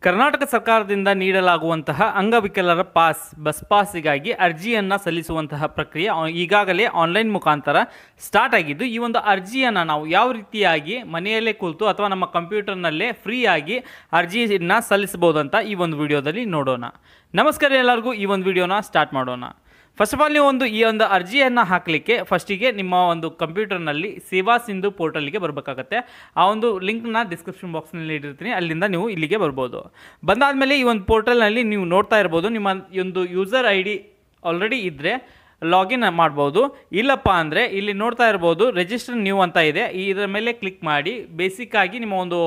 ಕರ್ನಾಟಕ ಸರ್ಕಾರದಿಂದ ನೀಡಲಾಗುವಂತಹ ಅಂಗವಿಕಲರ ಬಸ್ ಪಾಸ್ಗಾಗಿ ಅರ್ಜಿಯನ್ನು ಸಲ್ಲಿಸುವಂತಹ ಪ್ರಕ್ರಿಯೆ ಈಗಾಗಲೇ ಆನ್ಲೈನ್ ಮುಖಾಂತರ ಸ್ಟಾರ್ಟ್ ಆಗಿದ್ದು, ಈ ಒಂದು ಅರ್ಜಿಯನ್ನು ನಾವು ಯಾವ ರೀತಿಯಾಗಿ ಮನೆಯಲ್ಲೇ ಕುಳಿತು ಅಥವಾ ನಮ್ಮ ಕಂಪ್ಯೂಟರ್ನಲ್ಲೇ ಫ್ರೀಯಾಗಿ ಅರ್ಜಿಯನ್ನು ಸಲ್ಲಿಸಬಹುದಂತ ಈ ಒಂದು ವಿಡಿಯೋದಲ್ಲಿ ನೋಡೋಣ. ನಮಸ್ಕಾರ ಎಲ್ಲರಿಗೂ. ಈ ಒಂದು ವಿಡಿಯೋನ ಸ್ಟಾರ್ಟ್ ಮಾಡೋಣ. ಫಸ್ಟ್ ಆಫ್ ಆಲ್ ನೀವು ಈ ಒಂದು ಅರ್ಜಿಯನ್ನು ಹಾಕಲಿಕ್ಕೆ ಫಸ್ಟಿಗೆ ನಿಮ್ಮ ಒಂದು ಕಂಪ್ಯೂಟರ್ನಲ್ಲಿ ಸೇವಾ ಸಿಂಧು ಪೋರ್ಟಲ್ಗೆ ಬರಬೇಕಾಗತ್ತೆ. ಆ ಒಂದು ಲಿಂಕ್ನ ಡಿಸ್ಕ್ರಿಪ್ಷನ್ ಬಾಕ್ಸ್ನಲ್ಲಿ ಇಟ್ಟಿರ್ತೀನಿ, ಅಲ್ಲಿಂದ ನೀವು ಇಲ್ಲಿಗೆ ಬರ್ಬೋದು. ಬಂದಾದಮೇಲೆ ಈ ಒಂದು ಪೋರ್ಟಲ್ನಲ್ಲಿ ನೀವು ನೋಡ್ತಾ ಇರ್ಬೋದು, ನಿಮ್ಮ ಒಂದು ಯೂಸರ್ ಐ ಡಿ ಆಲ್ರೆಡಿ ಇದ್ದರೆ ಲಾಗಿನ್ ಮಾಡ್ಬೋದು. ಇಲ್ಲಪ್ಪ ಅಂದರೆ ಇಲ್ಲಿ ನೋಡ್ತಾ ಇರ್ಬೋದು ರಿಜಿಸ್ಟರ್ ನ್ಯೂ ಅಂತ ಇದೆ. ಇದರ ಮೇಲೆ ಕ್ಲಿಕ್ ಮಾಡಿ ಬೇಸಿಕ್ ಆಗಿ ನಿಮ್ಮ ಒಂದು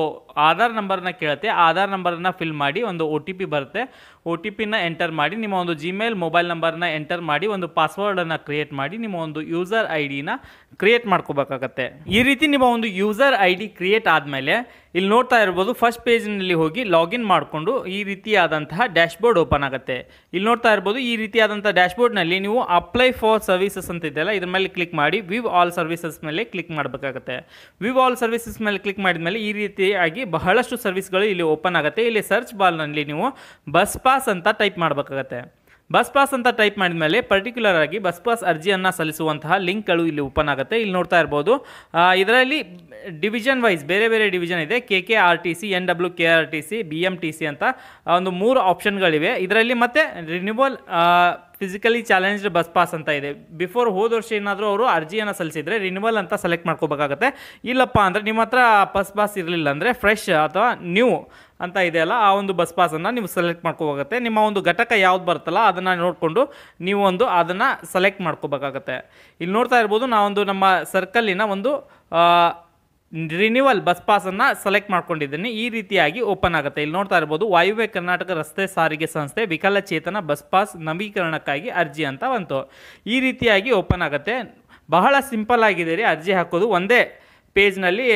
ಆಧಾರ್ ನಂಬರ್ನ ಕೇಳುತ್ತೆ. ಆಧಾರ್ ನಂಬರನ್ನು ಫಿಲ್ ಮಾಡಿ ಒಂದು OTP ಬರುತ್ತೆ. OTPನ ಎಂಟರ್ ಮಾಡಿ ನಿಮ್ಮ ಒಂದು ಜಿಮೇಲ್ ಮೊಬೈಲ್ ನಂಬರ್ನ ಎಂಟರ್ ಮಾಡಿ ಒಂದು ಪಾಸ್ವರ್ಡನ್ನು ಕ್ರಿಯೇಟ್ ಮಾಡಿ ನಿಮ್ಮ ಒಂದು ಯೂಸರ್ ಐ ಡಿನ ಕ್ರಿಯೇಟ್ ಮಾಡ್ಕೋಬೇಕಾಗತ್ತೆ. ಈ ರೀತಿ ನಿಮ್ಮ ಒಂದು ಯೂಸರ್ ಐ ಡಿ ಕ್ರಿಯೇಟ್ ಆದಮೇಲೆ ಇಲ್ಲಿ ನೋಡ್ತಾ ಇರ್ಬೋದು ಫಸ್ಟ್ ಪೇಜ್ನಲ್ಲಿ ಹೋಗಿ ಲಾಗಿನ್ ಮಾಡಿಕೊಂಡು ಈ ರೀತಿಯಾದಂತಹ ಡ್ಯಾಶ್ಬೋರ್ಡ್ ಓಪನ್ ಆಗುತ್ತೆ. ಇಲ್ಲಿ ನೋಡ್ತಾ ಇರ್ಬೋದು ಈ ರೀತಿಯಾದಂಥ ಡ್ಯಾಶ್ಬೋರ್ಡ್ನಲ್ಲಿ ನೀವು ಅಪ್ಲೈ ಫಾರ್ ಸರ್ವಿಸಸ್ ಅಂತ ಇದೆಯಲ್ಲ, ಇದ್ರ ಮೇಲೆ ಕ್ಲಿಕ್ ಮಾಡಿ ವಿವ್ ಆಲ್ ಸರ್ವಿಸಸ್ ಮೇಲೆ ಕ್ಲಿಕ್ ಮಾಡಬೇಕಾಗತ್ತೆ. ವಿವ್ ಆಲ್ ಸರ್ವಿಸಸ್ ಮೇಲೆ ಕ್ಲಿಕ್ ಮಾಡಿದ ಮೇಲೆ ಈ ರೀತಿಯಾಗಿ ಬಹಳಷ್ಟು ಸರ್ವಿಸ್ಗಳು ಇಲ್ಲಿ ಓಪನ್ ಆಗುತ್ತೆ. ಇಲ್ಲಿ ಸರ್ಚ್ ಬಾರ್ನಲ್ಲಿ ನೀವು ಬಸ್ ಪಾಸ್ ಅಂತ ಟೈಪ್ ಮಾಡಬೇಕಾಗತ್ತೆ. ಬಸ್ ಪಾಸ್ ಅಂತ ಟೈಪ್ ಮಾಡಿದ ಮೇಲೆ ಪರ್ಟಿಕ್ಯುಲರ್ ಆಗಿ ಬಸ್ ಪಾಸ್ ಅರ್ಜಿಯನ್ನು ಸಲ್ಲಿಸುವಂತಹ ಲಿಂಕ್ಗಳು ಇಲ್ಲಿ ಓಪನ್ ಆಗುತ್ತೆ. ಇಲ್ಲಿ ನೋಡ್ತಾ ಇರ್ಬೋದು ಇದರಲ್ಲಿ ಡಿವಿಷನ್ ವೈಸ್ ಬೇರೆ ಬೇರೆ ಡಿವಿಷನ್ ಇದೆ. KKRTC, NWKRTC, BMTC ಅಂತ ಒಂದು 3 ಆಪ್ಷನ್ಗಳಿವೆ. ಇದರಲ್ಲಿ ಮತ್ತೆ renewal physically challenged bus pass ಅಂತ ಇದೆ. ಬಿಫೋರ್ ಹೋದ ವರ್ಷ ಏನಾದರೂ ಅವರು ಅರ್ಜಿಯನ್ನು ಸಲ್ಲಿಸಿದರೆ ರಿನ್ಯೂವಲ್ ಅಂತ ಸೆಲೆಕ್ಟ್ ಮಾಡ್ಕೋಬೇಕಾಗತ್ತೆ. ಇಲ್ಲಪ್ಪ ಅಂದರೆ ನಿಮ್ಮ ಹತ್ರ ಬಸ್ ಪಾಸ್ ಇರಲಿಲ್ಲ ಅಂದರೆ ಫ್ರೆಶ್ ಅಥವಾ ನ್ಯೂ ಅಂತ ಇದೆಯಲ್ಲ, ಆ ಒಂದು ಬಸ್ ಪಾಸನ್ನು ನೀವು ಸೆಲೆಕ್ಟ್ ಮಾಡ್ಕೋಬೇಕಾಗತ್ತೆ. ನಿಮ್ಮ ಒಂದು ಘಟಕ ಯಾವ್ದು ಬರುತ್ತಲ್ಲ ಅದನ್ನು ನೋಡಿಕೊಂಡು ನೀವು ಅದನ್ನು ಸೆಲೆಕ್ಟ್ ಮಾಡ್ಕೋಬೇಕಾಗತ್ತೆ. ಇಲ್ಲಿ ನೋಡ್ತಾ ಇರ್ಬೋದು ನಾವೊಂದು ನಮ್ಮ ಸರ್ಕಲ್ಲಿನ ಒಂದು ರಿನ್ಯೂವಲ್ ಬಸ್ ಪಾಸನ್ನು ಸೆಲೆಕ್ಟ್ ಮಾಡ್ಕೊಂಡಿದ್ದೀನಿ. ಈ ರೀತಿಯಾಗಿ ಓಪನ್ ಆಗುತ್ತೆ. ಇಲ್ಲಿ ನೋಡ್ತಾ ಇರ್ಬೋದು ವಾಯುವ್ಯ ಕರ್ನಾಟಕ ರಸ್ತೆ ಸಾರಿಗೆ ಸಂಸ್ಥೆ ವಿಕಲಚೇತನ ಬಸ್ ಪಾಸ್ ನವೀಕರಣಕ್ಕಾಗಿ ಅರ್ಜಿ ಅಂತ ಬಂತು. ಈ ರೀತಿಯಾಗಿ ಓಪನ್ ಆಗುತ್ತೆ. ಬಹಳ ಸಿಂಪಲ್ ಆಗಿದೆ ರೀ ಅರ್ಜಿ ಹಾಕೋದು. ಒಂದೇ ಪೇಜ್ನಲ್ಲಿ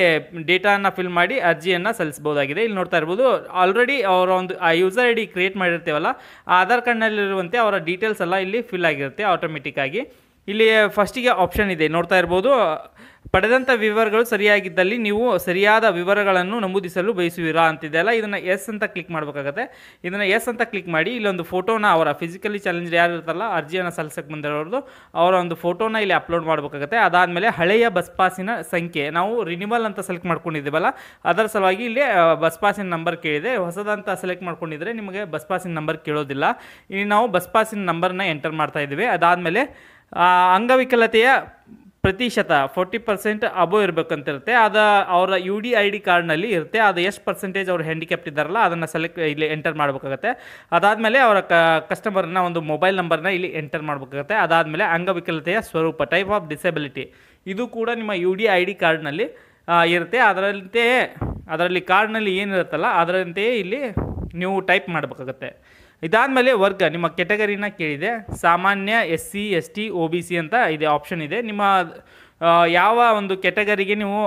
ಡೇಟಾನ ಫಿಲ್ ಮಾಡಿ ಅರ್ಜಿಯನ್ನು ಸಲ್ಲಿಸ್ಬೋದಾಗಿದೆ. ಇಲ್ಲಿ ನೋಡ್ತಾ ಇರ್ಬೋದು ಆಲ್ರೆಡಿ ಅವರ ಒಂದು ಯೂಸರ್ ಐ ಡಿ ಕ್ರಿಯೇಟ್ ಮಾಡಿರ್ತೀವಲ್ಲ, ಆಧಾರ್ ಕಾರ್ಡ್ನಲ್ಲಿರುವಂತೆ ಅವರ ಡೀಟೇಲ್ಸ್ ಎಲ್ಲ ಇಲ್ಲಿ ಫಿಲ್ ಆಗಿರುತ್ತೆ ಆಟೋಮೆಟಿಕ್ಕಾಗಿ. ಇಲ್ಲಿ ಫಸ್ಟಿಗೆ ಆಪ್ಷನ್ ಇದೆ ನೋಡ್ತಾ ಇರ್ಬೋದು, ಪಡೆದಂಥ ವಿವರಗಳು ಸರಿಯಾಗಿದ್ದಲ್ಲಿ ನೀವು ಸರಿಯಾದ ವಿವರಗಳನ್ನು ನಮೂದಿಸಲು ಬಯಸುವಿರಾ ಅಂತಿದೆಯಲ್ಲ, ಇದನ್ನು ಎಸ್ ಅಂತ ಕ್ಲಿಕ್ ಮಾಡಬೇಕಾಗತ್ತೆ. ಇದನ್ನು ಎಸ್ ಅಂತ ಕ್ಲಿಕ್ ಮಾಡಿ ಇಲ್ಲೊಂದು ಫೋಟೋನ ಅವರ ಫಿಸಿಕಲಿ ಚಾಲೆಂಜ್ ಯಾರು ಇರ್ತಾರಲ್ಲ ಅರ್ಜಿಯನ್ನು ಸಲ್ಲಿಸಕ್ಕೆ ಬಂದಿರೋದು ಅವರ ಒಂದು ಫೋಟೋನ ಇಲ್ಲಿ ಅಪ್ಲೋಡ್ ಮಾಡಬೇಕಾಗತ್ತೆ. ಅದಾದಮೇಲೆ ಹಳೆಯ ಬಸ್ ಪಾಸಿನ ಸಂಖ್ಯೆ ನಾವು ರಿನ್ಯೂವಲ್ ಅಂತ ಸೆಲೆಕ್ಟ್ ಮಾಡ್ಕೊಂಡಿದ್ದೀವಲ್ಲ ಅದರ ಸಲುವಾಗಿ ಇಲ್ಲಿ ಬಸ್ ಪಾಸಿನ ನಂಬರ್ ಕೇಳಿದೆ. ಹೊಸದಂತ ಸೆಲೆಕ್ಟ್ ಮಾಡ್ಕೊಂಡಿದ್ರೆ ನಿಮಗೆ ಬಸ್ ಪಾಸಿನ ನಂಬರ್ ಕೇಳೋದಿಲ್ಲ. ಇಲ್ಲಿ ನಾವು ಬಸ್ ಪಾಸಿನ ನಂಬರ್ನ ಎಂಟರ್ ಮಾಡ್ತಾ ಇದ್ದೀವಿ. ಅದಾದಮೇಲೆ ಅಂಗವಿಕಲತೆಯ ಪ್ರತಿಶತ 40% ಅಬೋವ್ ಇರಬೇಕಂತಿರುತ್ತೆ. ಅದು ಅವರ UDID ಕಾರ್ಡ್ನಲ್ಲಿ ಇರುತ್ತೆ. ಅದು ಎಷ್ಟು ಪರ್ಸೆಂಟೇಜ್ ಅವ್ರು ಹ್ಯಾಂಡಿಕ್ಯಾಪ್ಟ್ ಇದ್ದಾರಲ್ಲ ಅದನ್ನು ಇಲ್ಲಿ ಎಂಟರ್ ಮಾಡಬೇಕಾಗತ್ತೆ. ಅದಾದಮೇಲೆ ಅವರ ಕಸ್ಟಮರ್ನ ಒಂದು ಮೊಬೈಲ್ ನಂಬರ್ನ ಇಲ್ಲಿ ಎಂಟರ್ ಮಾಡಬೇಕಾಗತ್ತೆ. ಅದಾದಮೇಲೆ ಅಂಗವಿಕಲತೆಯ ಸ್ವರೂಪ ಟೈಪ್ ಆಫ್ ಡಿಸೆಬಿಲಿಟಿ ಇದು ಕೂಡ ನಿಮ್ಮ UDID ಕಾರ್ಡ್ನಲ್ಲಿ ಇರುತ್ತೆ. ಅದರಲ್ಲಿ ಕಾರ್ಡ್ನಲ್ಲಿ ಏನಿರುತ್ತಲ್ಲ ಅದರಂತೆಯೇ ಇಲ್ಲಿ ನೀವು ಟೈಪ್ ಮಾಡಬೇಕಾಗತ್ತೆ. ಇದಾದಮೇಲೆ ವರ್ಗ ನಿಮ್ಮ ಕೆಟಗರಿನ ಕೇಳಿದೆ. ಸಾಮಾನ್ಯ, SC, ST, OBC ಅಂತ ಇದೆ ಆಪ್ಷನ್ ಇದೆ. ನಿಮ್ಮ ಯಾವ ಒಂದು ಕೆಟಗರಿಗೆ ನೀವು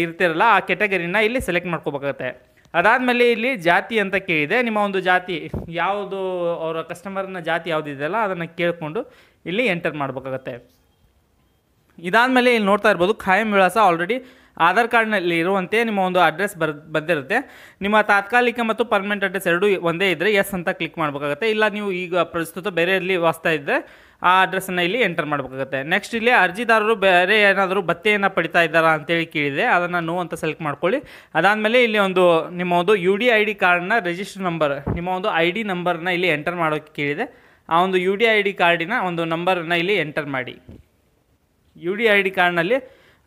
ಇರ್ತಿರಲ್ಲ ಆ ಕೆಟಗರಿನ ಇಲ್ಲಿ ಸೆಲೆಕ್ಟ್ ಮಾಡ್ಕೋಬೇಕಾಗತ್ತೆ. ಅದಾದಮೇಲೆ ಇಲ್ಲಿ ಜಾತಿ ಅಂತ ಕೇಳಿದೆ. ನಿಮ್ಮ ಒಂದು ಜಾತಿ ಯಾವುದು, ಅವರ ಕಸ್ಟಮರ್ನ ಜಾತಿ ಯಾವುದಿದೆಯಲ್ಲ ಅದನ್ನು ಕೇಳಿಕೊಂಡು ಇಲ್ಲಿ ಎಂಟರ್ ಮಾಡಬೇಕಾಗತ್ತೆ. ಇದಾದಮೇಲೆ ಇಲ್ಲಿ ನೋಡ್ತಾ ಇರ್ಬೋದು ಖಾಯಂ ವಿಳಾಸ ಆಲ್ರೆಡಿ ಆಧಾರ್ ಕಾರ್ಡ್ನಲ್ಲಿ ಇರುವಂತೆ ನಿಮ್ಮ ಒಂದು ಅಡ್ರೆಸ್ ಬಂದಿರುತ್ತೆ. ನಿಮ್ಮ ತಾತ್ಕಾಲಿಕ ಮತ್ತು ಪರ್ಮನೆಂಟ್ ಅಡ್ರೆಸ್ ಎರಡೂ ಒಂದೇ ಇದ್ದರೆ ಎಸ್ ಅಂತ ಕ್ಲಿಕ್ ಮಾಡಬೇಕಾಗುತ್ತೆ. ಇಲ್ಲ ನೀವು ಈಗ ಪ್ರಸ್ತುತ ಬೇರೆಯಲ್ಲಿ ವಾಸ್ತಾ ಇದ್ದರೆ ಆ ಅಡ್ರೆಸ್ಸನ್ನು ಇಲ್ಲಿ ಎಂಟರ್ ಮಾಡಬೇಕಾಗುತ್ತೆ. ನೆಕ್ಸ್ಟ್ ಇಲ್ಲಿ ಅರ್ಜಿದಾರರು ಬೇರೆ ಏನಾದರೂ ಭತ್ಯೆಯನ್ನು ಪಡಿತಾ ಇದ್ದಾರಾ ಅಂತೇಳಿ ಕೇಳಿದೆ. ಅದನ್ನು ನೋ ಅಂತ ಸೆಲೆಕ್ಟ್ ಮಾಡ್ಕೊಳ್ಳಿ. ಅದಾದಮೇಲೆ ಇಲ್ಲಿ ನಿಮ್ಮ ಒಂದು UDID ಕಾರ್ಡ್ನ ರಿಜಿಸ್ಟರ್ ನಂಬರ್ ನಿಮ್ಮ ಒಂದು ID ನಂಬರ್ನ ಇಲ್ಲಿ ಎಂಟರ್ ಮಾಡೋಕ್ಕೆ ಕೇಳಿದೆ. ಆ ಒಂದು UDID ಕಾರ್ಡಿನ ಒಂದು ನಂಬರನ್ನು ಇಲ್ಲಿ ಎಂಟರ್ ಮಾಡಿ. UDID ಕಾರ್ಡ್ನಲ್ಲಿ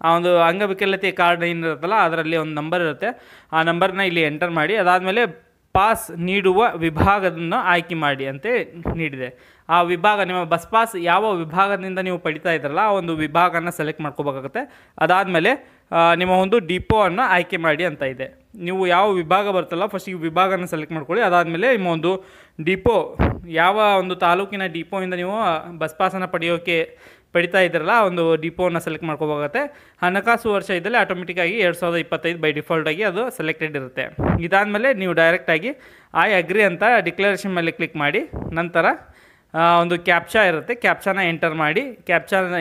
ಆ ಒಂದು ಅಂಗವಿಕಲತೆ ಕಾರ್ಡ್ ಏನಿರುತ್ತಲ್ಲ ಅದರಲ್ಲಿ ಒಂದು ನಂಬರ್ ಇರುತ್ತೆ. ಆ ನಂಬರ್ನ ಇಲ್ಲಿ ಎಂಟರ್ ಮಾಡಿ. ಅದಾದಮೇಲೆ ಪಾಸ್ ನೀಡುವ ವಿಭಾಗವನ್ನು ಆಯ್ಕೆ ಮಾಡಿ ಅಂತ ನೀಡಿದೆ. ಆ ವಿಭಾಗ ನಿಮ್ಮ ಬಸ್ ಪಾಸ್ ಯಾವ ವಿಭಾಗದಿಂದ ನೀವು ಪಡಿತಾ ಇದ್ರಲ್ಲ ಆ ಒಂದು ವಿಭಾಗನ ಸೆಲೆಕ್ಟ್ ಮಾಡ್ಕೋಬೇಕಾಗುತ್ತೆ. ಅದಾದಮೇಲೆ ನಿಮ್ಮ ಒಂದು ಡಿಪೋವನ್ನು ಆಯ್ಕೆ ಮಾಡಿ ಅಂತ ಇದೆ. ನೀವು ಯಾವ ವಿಭಾಗ ಬರ್ತಲ್ಲ ಫಸ್ಟಿಗೆ ವಿಭಾಗನ ಸೆಲೆಕ್ಟ್ ಮಾಡ್ಕೊಳ್ಳಿ. ಅದಾದಮೇಲೆ ನಿಮ್ಮ ಒಂದು ಡಿಪೋ ಯಾವ ಒಂದು ತಾಲೂಕಿನ ಡಿಪೋಯಿಂದ ನೀವು ಬಸ್ ಪಾಸನ್ನು ಪಡಿತಾ ಇದ್ರಲ್ಲ ಒಂದು ಡಿಪೋನ ಸೆಲೆಕ್ಟ್ ಮಾಡ್ಕೋಬೇಕಾಗತ್ತೆ. ಹಣಕಾಸು ವರ್ಷ ಇದ್ದಲ್ಲಿ ಆಟೋಮೆಟಿಕ್ಕಾಗಿ 2025 ಬೈ ಡಿಫಾಲ್ಟಾಗಿ ಅದು ಸೆಲೆಕ್ಟೆಡ್ ಇರುತ್ತೆ. ಇದಾದಮೇಲೆ ನೀವು ಡೈರೆಕ್ಟಾಗಿ ಐ ಅಗ್ರಿ ಅಂತ ಡಿಕ್ಲರೇಷನ್ ಮೇಲೆ ಕ್ಲಿಕ್ ಮಾಡಿ ನಂತರ ಒಂದು ಕ್ಯಾಪ್ಚಾ ಇರುತ್ತೆ. ಕ್ಯಾಪ್ಚಾನ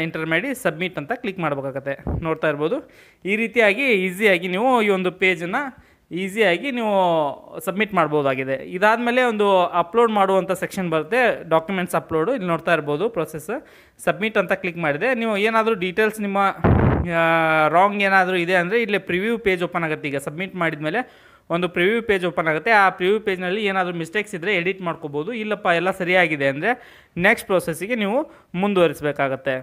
ಎಂಟರ್ ಮಾಡಿ ಸಬ್ಮಿಟ್ ಅಂತ ಕ್ಲಿಕ್ ಮಾಡಬೇಕಾಗತ್ತೆ. ನೋಡ್ತಾ ಇರ್ಬೋದು ಈ ರೀತಿಯಾಗಿ ಈಸಿಯಾಗಿ ನೀವು ಈ ಒಂದು ಪೇಜನ್ನು ಈಸಿಯಾಗಿ ನೀವು ಸಬ್ಮಿಟ್ ಮಾಡ್ಬೋದಾಗಿದೆ. ಇದಾದಮೇಲೆ ಒಂದು ಅಪ್ಲೋಡ್ ಮಾಡುವಂಥ ಸೆಕ್ಷನ್ ಬರುತ್ತೆ, ಡಾಕ್ಯುಮೆಂಟ್ಸ್ ಅಪ್ಲೋಡು. ಇಲ್ಲಿ ನೋಡ್ತಾ ಇರ್ಬೋದು ಪ್ರೊಸೆಸ್. ಸಬ್ಮಿಟ್ ಅಂತ ಕ್ಲಿಕ್ ಮಾಡಿದೆ. ನೀವು ಏನಾದರೂ ಡೀಟೇಲ್ಸ್ ನಿಮ್ಮ ರಾಂಗ್ ಏನಾದರೂ ಇದೆ ಅಂದರೆ ಇಲ್ಲಿ ಪ್ರಿವ್ಯೂ ಪೇಜ್ ಓಪನ್ ಆಗುತ್ತೆ. ಈಗ ಸಬ್ಮಿಟ್ ಮಾಡಿದ್ಮೇಲೆ ಒಂದು ಪ್ರಿವ್ಯೂ ಪೇಜ್ ಓಪನ್ ಆಗುತ್ತೆ. ಆ ಪ್ರಿವ್ಯೂ ಪೇಜ್ನಲ್ಲಿ ಏನಾದರೂ ಮಿಸ್ಟೇಕ್ಸ್ ಇದ್ದರೆ ಎಡಿಟ್ ಮಾಡ್ಕೋಬೋದು. ಇಲ್ಲಪ್ಪ ಎಲ್ಲ ಸರಿಯಾಗಿದೆ ಅಂದರೆ ನೆಕ್ಸ್ಟ್ ಪ್ರೊಸೆಸ್ಸಿಗೆ ನೀವು ಮುಂದುವರಿಸಬೇಕಾಗತ್ತೆ.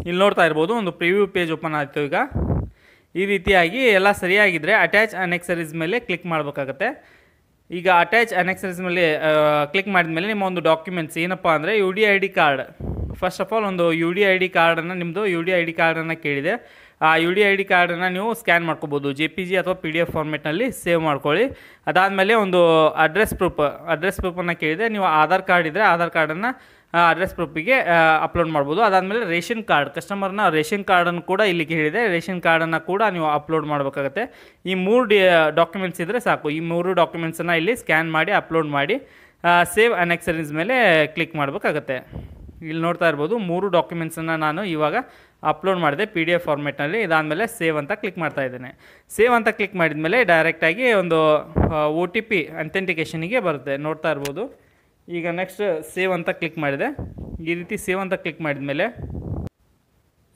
ಇಲ್ಲಿ ನೋಡ್ತಾ ಇರ್ಬೋದು ಒಂದು ಪ್ರಿವ್ಯೂ ಪೇಜ್ ಓಪನ್ ಆಯಿತು. ಈಗ ಈ ರೀತಿಯಾಗಿ ಎಲ್ಲ ಸರಿಯಾಗಿದ್ದರೆ ಅಟ್ಯಾಚ್ ಅನೆಕ್ಸರೀಸ್ ಮೇಲೆ ಕ್ಲಿಕ್ ಮಾಡಬೇಕಾಗತ್ತೆ. ಈಗ ಅಟ್ಯಾಚ್ ಅನೆಕ್ಸರೀಸ್ ಮೇಲೆ ಕ್ಲಿಕ್ ಮಾಡಿದ್ಮೇಲೆ ನಿಮ್ಮ ಒಂದು ಡಾಕ್ಯುಮೆಂಟ್ಸ್ ಏನಪ್ಪ ಅಂದರೆ UDID card. First of all ಒಂದು UDID ಕಾರ್ಡನ್ನು ನಿಮ್ಮದು UDID ಕಾರ್ಡನ್ನು ಕೇಳಿದೆ. ಆ UDID ಕಾರ್ಡನ್ನು ನೀವು ಸ್ಕ್ಯಾನ್ ಮಾಡ್ಕೋಬೋದು. JPG ಅಥವಾ PDF ಫಾರ್ಮೆಟ್ನಲ್ಲಿ ಸೇವ್ ಮಾಡ್ಕೊಳ್ಳಿ. ಅದಾದಮೇಲೆ ಒಂದು ಅಡ್ರೆಸ್ ಪ್ರೂಫನ್ನು ಕೇಳಿದೆ. ನೀವು ಆಧಾರ್ ಕಾರ್ಡ್ ಇದ್ದರೆ ಆಧಾರ್ ಕಾರ್ಡನ್ನು ಅಡ್ರೆಸ್ ಪ್ರೂಫಿಗೆ ಅಪ್ಲೋಡ್ ಮಾಡ್ಬೋದು. ಅದಾದಮೇಲೆ ರೇಷನ್ ಕಾರ್ಡ್, ಕಸ್ಟಮರ್ನ ರೇಷನ್ ಕಾರ್ಡನ್ನು ಕೂಡ ಇಲ್ಲಿ ಕೇಳಿದೆ. ರೇಷನ್ ಕಾರ್ಡನ್ನು ಕೂಡ ನೀವು ಅಪ್ಲೋಡ್ ಮಾಡಬೇಕಾಗತ್ತೆ. ಈ 3 ಡಾಕ್ಯುಮೆಂಟ್ಸ್ ಇದ್ದರೆ ಸಾಕು. ಈ 3 ಡಾಕ್ಯುಮೆಂಟ್ಸನ್ನು ಇಲ್ಲಿ ಸ್ಕ್ಯಾನ್ ಮಾಡಿ ಅಪ್ಲೋಡ್ ಮಾಡಿ ಸೇವ್ ಅನೆಕ್ಸರೀಸ್ ಮೇಲೆ ಕ್ಲಿಕ್ ಮಾಡಬೇಕಾಗತ್ತೆ. ಇಲ್ಲಿ ನೋಡ್ತಾ ಇರ್ಬೋದು 3 ಡಾಕ್ಯುಮೆಂಟ್ಸನ್ನು ನಾನು ಇವಾಗ ಅಪ್ಲೋಡ್ ಮಾಡಿದೆ PDF ಫಾರ್ಮೆಟ್ನಲ್ಲಿ. ಇದಾದಮೇಲೆ ಸೇವ್ ಅಂತ ಕ್ಲಿಕ್ ಮಾಡ್ತಾ ಇದ್ದೇನೆ. ಸೇವ್ ಅಂತ ಕ್ಲಿಕ್ ಮಾಡಿದ್ಮೇಲೆ ಡೈರೆಕ್ಟಾಗಿ ಒಂದು OTP ಅಥೆಂಟಿಕೇಷನಿಗೆ ಬರುತ್ತೆ, ನೋಡ್ತಾ ಇರ್ಬೋದು. ಈಗ ನೆಕ್ಸ್ಟ್ ಸೇವ್ ಅಂತ ಕ್ಲಿಕ್ ಮಾಡಿದೆ. ಈ ರೀತಿ ಸೇವ್ ಅಂತ ಕ್ಲಿಕ್ ಮಾಡಿದ್ಮೇಲೆ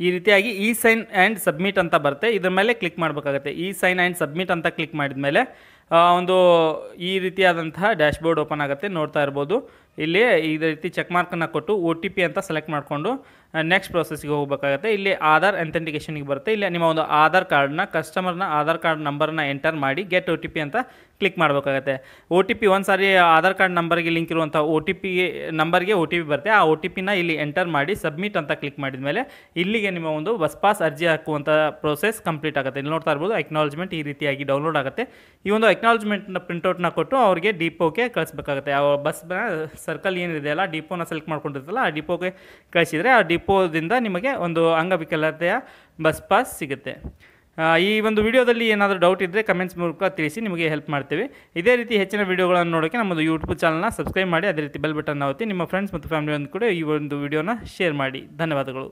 ಈ ರೀತಿಯಾಗಿ ಸೈನ್ ಆ್ಯಂಡ್ ಸಬ್ಮಿಟ್ ಅಂತ ಬರುತ್ತೆ. ಇದ್ರ ಮೇಲೆ ಕ್ಲಿಕ್ ಮಾಡಬೇಕಾಗುತ್ತೆ. ಸೈನ್ ಆ್ಯಂಡ್ ಸಬ್ಮಿಟ್ ಅಂತ ಕ್ಲಿಕ್ ಮಾಡಿದ್ಮೇಲೆ ಒಂದು ಈ ರೀತಿಯಾದಂತಹ ಡ್ಯಾಶ್ಬೋರ್ಡ್ ಓಪನ್ ಆಗುತ್ತೆ, ನೋಡ್ತಾ ಇರ್ಬೋದು. ಇಲ್ಲಿ ಇದೇ ರೀತಿ ಚೆಕ್ ಮಾರ್ಕನ್ನು ಕೊಟ್ಟು OTP ಅಂತ ಸೆಲೆಕ್ಟ್ ಮಾಡಿಕೊಂಡು ನೆಕ್ಸ್ಟ್ ಪ್ರೊಸೆಸ್ಗೆ ಹೋಗಬೇಕಾಗುತ್ತೆ. ಇಲ್ಲಿ ಆಧಾರ್ ಅಥೆಂಟಿಕೇಷನ್ಗೆ ಬರುತ್ತೆ. ಇಲ್ಲಿ ನಿಮ್ಮ ಒಂದು ಆಧಾರ್ ಕಾರ್ಡ್ನ ಕಸ್ಟಮರ್ನ ಆಧಾರ್ ಕಾರ್ಡ್ ನಂಬರನ್ನು ಎಂಟರ್ ಮಾಡಿ ಗೆಟ್ OTP ಅಂತ ಕ್ಲಿಕ್ ಮಾಡಬೇಕಾಗುತ್ತೆ. OTP ಒಂದು ಸಾರಿ ಆಧಾರ್ ಕಾರ್ಡ್ ನಂಬರ್ಗೆ ಲಿಂಕ್ ಇರುವಂಥ ನಂಬರ್ಗೆ OTP ಬರುತ್ತೆ. ಆ OTPನ ಇಲ್ಲಿ ಎಂಟರ್ ಮಾಡಿ ಸಬ್ಮಿಟ್ ಅಂತ ಕ್ಲಿಕ್ ಮಾಡಿದ ಮೇಲೆ ಇಲ್ಲಿಗೆ ನಿಮ್ಮ ಒಂದು ಬಸ್ ಪಾಸ್ ಅರ್ಜಿ ಹಾಕುವಂಥ ಪ್ರೋಸೆಸ್ ಕಂಪ್ಲೀಟ್ ಆಗುತ್ತೆ. ಇಲ್ಲಿ ನೋಡ್ತಾ ಇರ್ಬೋದು ಅಕ್ನಾಲಜ್ಮೆಂಟ್ ಈ ರೀತಿಯಾಗಿ ಡೌನ್ಲೋಡ್ ಆಗುತ್ತೆ. ಈ ಒಂದು ಅಕ್ನಾಲಜ್ಮೆಂಟ್ನ ಪ್ರಿಂಟೌಟ್ನ ಕೊಟ್ಟು ಅವ್ರಿಗೆ ಡಿಪೋಗೆ ಕಳಿಸ್ಬೇಕಾಗುತ್ತೆ. ಆ ಬಸ್ನ ಸರ್ಕಲ್ ಏನಿದೆ ಅಲ್ಲ, ಡಿಪೋನ ಸೆಲೆಕ್ಟ್ ಮಾಡ್ಕೊಂಡಿರ್ತಲ್ಲ, ಆ ಡಿಪೋಗೆ ಕಳಿಸಿದರೆ ಆ ಡಿಪೋದಿಂದ ನಿಮಗೆ ಒಂದು ಅಂಗವಿಕಲತೆಯ ಬಸ್ ಪಾಸ್ ಸಿಗುತ್ತೆ. ಈ ಒಂದು ವಿಡಿಯೋದಲ್ಲಿ ಏನಾದರೂ ಡೌಟ್ ಇದ್ದರೆ ಕಮೆಂಟ್ಸ್ ಮೂಲಕ ತಿಳಿಸಿ, ನಿಮಗೆ ಹೆಲ್ಪ್ ಮಾಡ್ತೀವಿ. ಇದೇ ರೀತಿ ಹೆಚ್ಚಿನ ವಿಡಿಯೋಗಳನ್ನು ನೋಡೋಕ್ಕೆ ನಮ್ಮದು ಯೂಟ್ಯೂಬ್ ಚಾನಲ್ನ ಸಬ್ಸ್ಕ್ರೈಬ್ ಮಾಡಿ, ಅದೇ ರೀತಿ ಬೆಲ್ ಬಟನ್ ಒತ್ತಿ ನಿಮ್ಮ ಫ್ರೆಂಡ್ಸ್ ಮತ್ತು ಫ್ಯಾಮಿಲಿಯೊಂದು ಕೂಡ ಈ ಒಂದು ವಿಡಿಯೋನ ಶೇರ್ ಮಾಡಿ. ಧನ್ಯವಾದಗಳು.